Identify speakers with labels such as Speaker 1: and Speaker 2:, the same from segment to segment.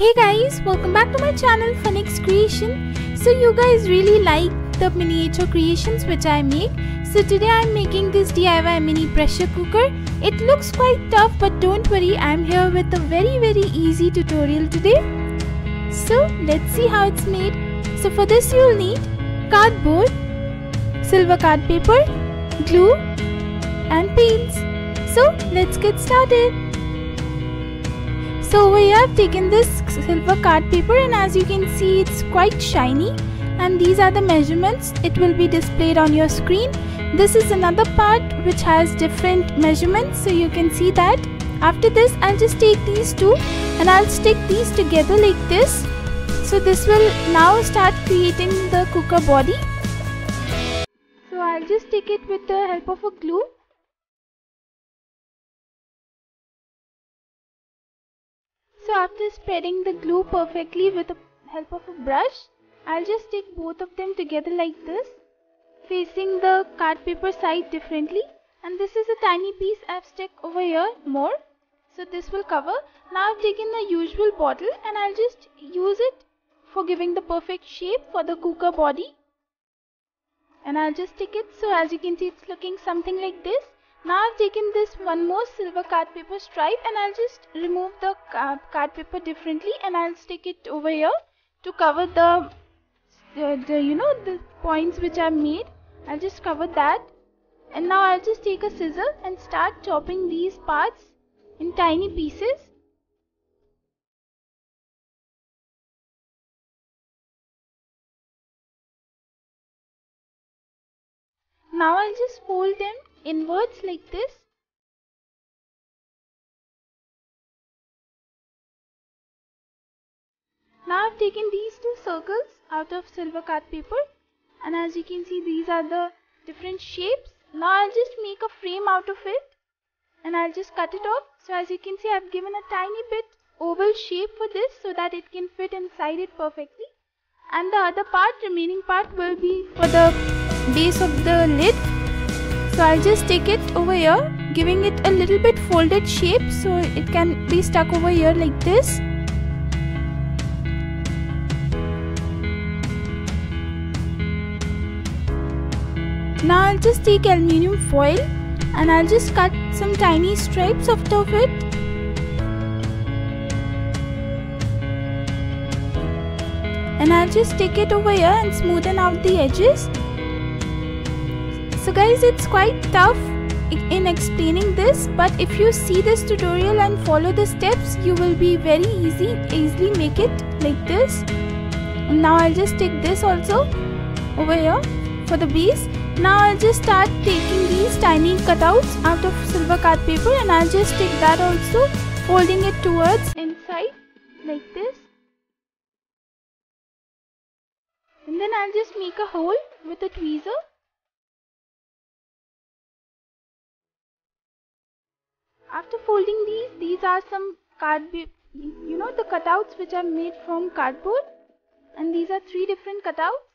Speaker 1: Hey guys, welcome back to my channel Phoenix Creation. So you guys really like the miniature creations which I make. So today I'm making this DIY mini pressure cooker. It looks quite tough, but don't worry, I'm here with a very easy tutorial today. So let's see how it's made. So for this you'll need cardboard, silver card paper, glue and paints. So let's get started. So over here I've taken this silver card paper, and as you can see it's quite shiny, and these are the measurements. It will be displayed on your screen. This is another part which has different measurements, so you can see that. After this I'll just take these two and I'll stick these together like this. So this will now start creating the cooker body. So I'll just stick it with the help of a glue. So after spreading the glue perfectly with the help of a brush, I'll just stick both of them together like this, facing the card paper side differently. And this is a tiny piece I've stuck over here more, so this will cover. Now I've taken the usual bottle and I'll just use it for giving the perfect shape for the cooker body. And I'll just stick it, so as you can see it's looking something like this. Now I've taken this one more silver card paper stripe and I'll just remove the card paper differently, and I'll stick it over here to cover the points which I've made. I'll just cover that, and now I'll just take a scissor and start chopping these parts in tiny pieces. Now I'll just fold them inwards like this. Now I've taken these two circles out of silver card paper, and as you can see these are the different shapes. Now I'll just make a frame out of it and I'll just cut it off. So as you can see I've given a tiny bit oval shape for this so that it can fit inside it perfectly. And the other part, remaining part, will be for the base of the lid. So I'll just take it over here, giving it a little bit folded shape so it can be stuck over here like this. Now I'll just take aluminium foil and I'll just cut some tiny stripes out of it. And I'll just stick it over here and smoothen out the edges. So guys, it's quite tough in explaining this, but if you see this tutorial and follow the steps, you will be very easily make it like this. And now I'll just take this also over here for the base. Now I'll just start taking these tiny cutouts out of silver card paper, and I'll just take that also, folding it towards inside like this. And then I'll just make a hole with a tweezer. After folding these are some the cutouts which are made from cardboard, and these are 3 different cutouts.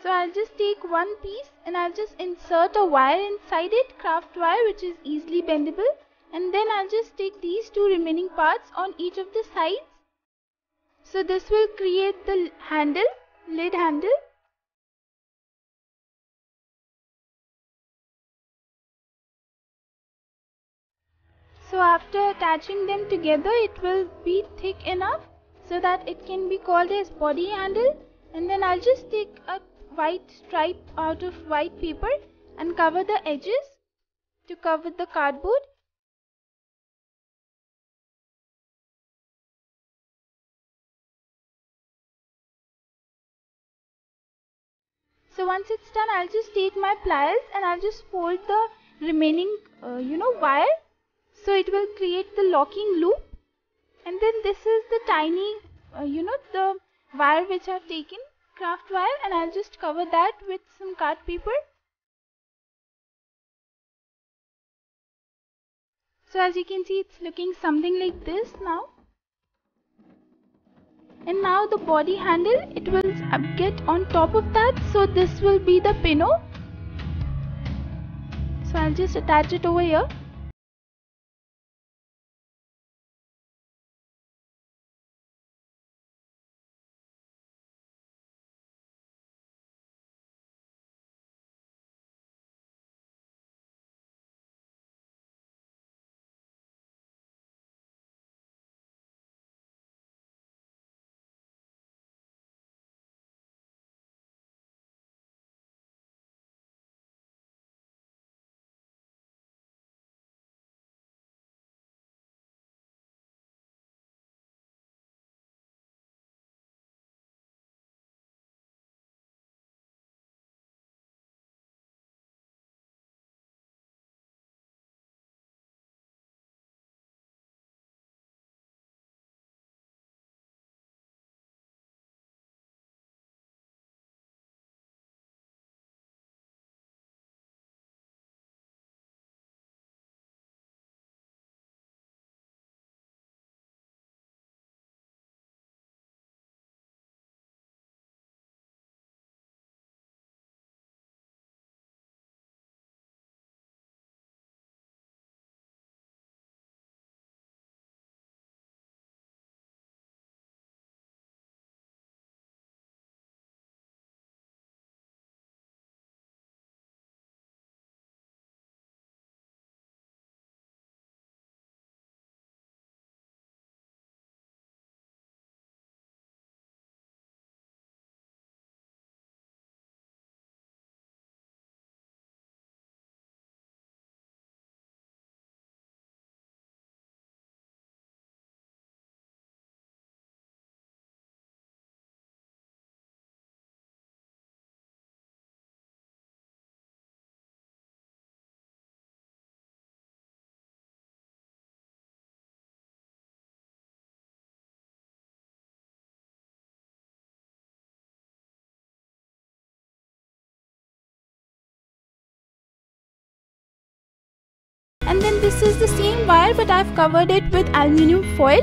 Speaker 1: So I'll just take one piece and I'll just insert a wire inside it, craft wire, which is easily bendable, and then I'll just take these 2 remaining parts on each of the sides. So this will create the lid handle. So after attaching them together, it will be thick enough so that it can be called as body handle. And then I'll just take a white stripe out of white paper and cover the edges to cover the cardboard. So once it's done, I'll just take my pliers and I'll just fold the remaining wire, so it will create the locking loop. And then this is the tiny the wire which I've taken, craft wire, and I'll just cover that with some card paper. So as you can see it's looking something like this now. And now the body handle, it will get on top of that, so this will be the pino. So I'll just attach it over here. and this is the same wire, but I've covered it with aluminium foil.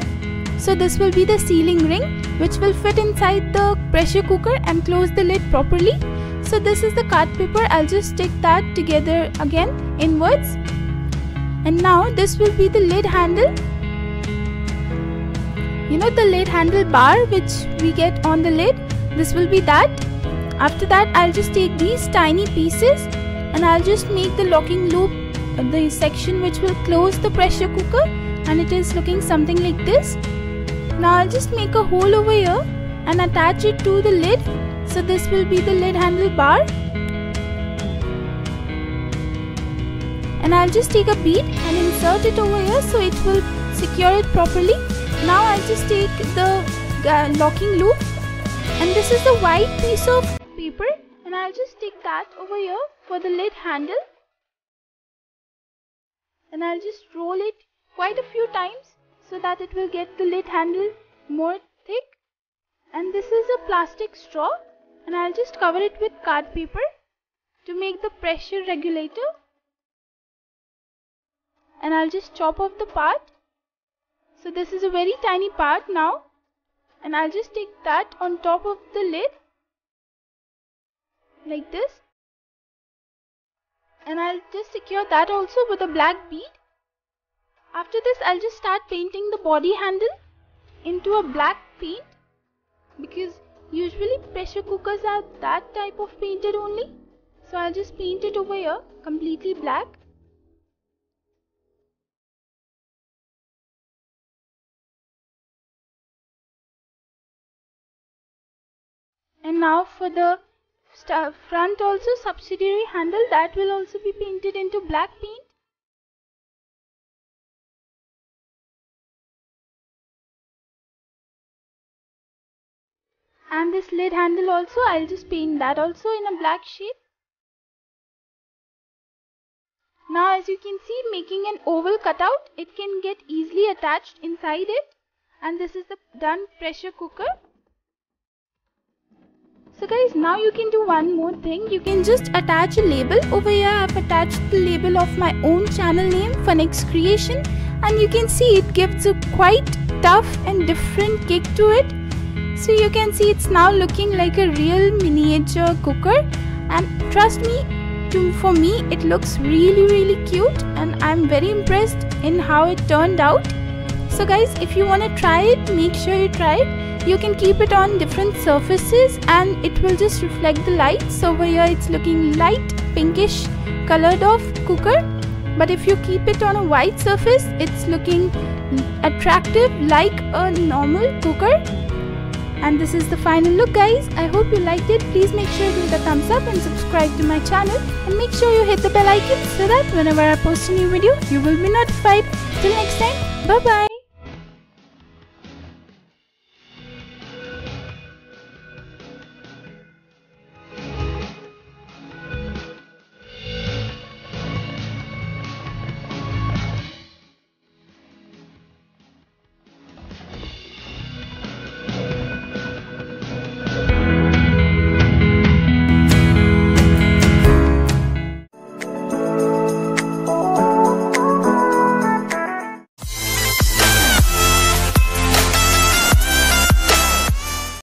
Speaker 1: So this will be the sealing ring which will fit inside the pressure cooker and close the lid properly. So this is the card paper. I'll just stick that together again inwards. And now this will be the lid handle. You know, the lid handle bar which we get on the lid, this will be that. After that, I'll just take these tiny pieces and I'll just make the locking loop, the section which will close the pressure cooker, and it is looking something like this. Now I'll just make a hole over here and attach it to the lid. So this will be the lid handle bar. And I'll just take a bead and insert it over here so it will secure it properly. Now I'll just take the locking loop, and this is the white piece of paper, and I'll just stick that over here for the lid handle. And I'll just roll it quite a few times so that it will get the lid handle more thick. And this is a plastic straw, and I'll just cover it with card paper to make the pressure regulator. And I'll just chop off the part. So this is a very tiny part now, and I'll just take that on top of the lid like this, and I'll just secure that also with a black bead. After this, I'll just start painting the body handle into a black paint, because usually pressure cookers are that type of painted only. So I'll just paint it over here completely black. And now for the front also, subsidiary handle, that will also be painted into black paint. And this lid handle also, I'll just paint that also in a black shade. Now as you can see, making an oval cutout, it can get easily attached inside it. And this is the done pressure cooker. So guys, now you can do one more thing. You can just attach a label. Over here I've attached the label of my own channel name, Funx Creation, and you can see it gives a quite tough and different kick to it. So you can see it's now looking like a real miniature cooker, and trust me, for me it looks really cute, and I'm very impressed in how it turned out. So guys, if you want to try it, make sure you try it. You can keep it on different surfaces and it will just reflect the light. So over here it's looking light pinkish colored of cooker, but if you keep it on a white surface, it's looking attractive like a normal cooker. And this is the final look guys. I hope you liked it. Please make sure to hit the thumbs up and subscribe to my channel, and make sure you hit the bell icon so that whenever I post a new video, you will be notified. Till next time, bye bye.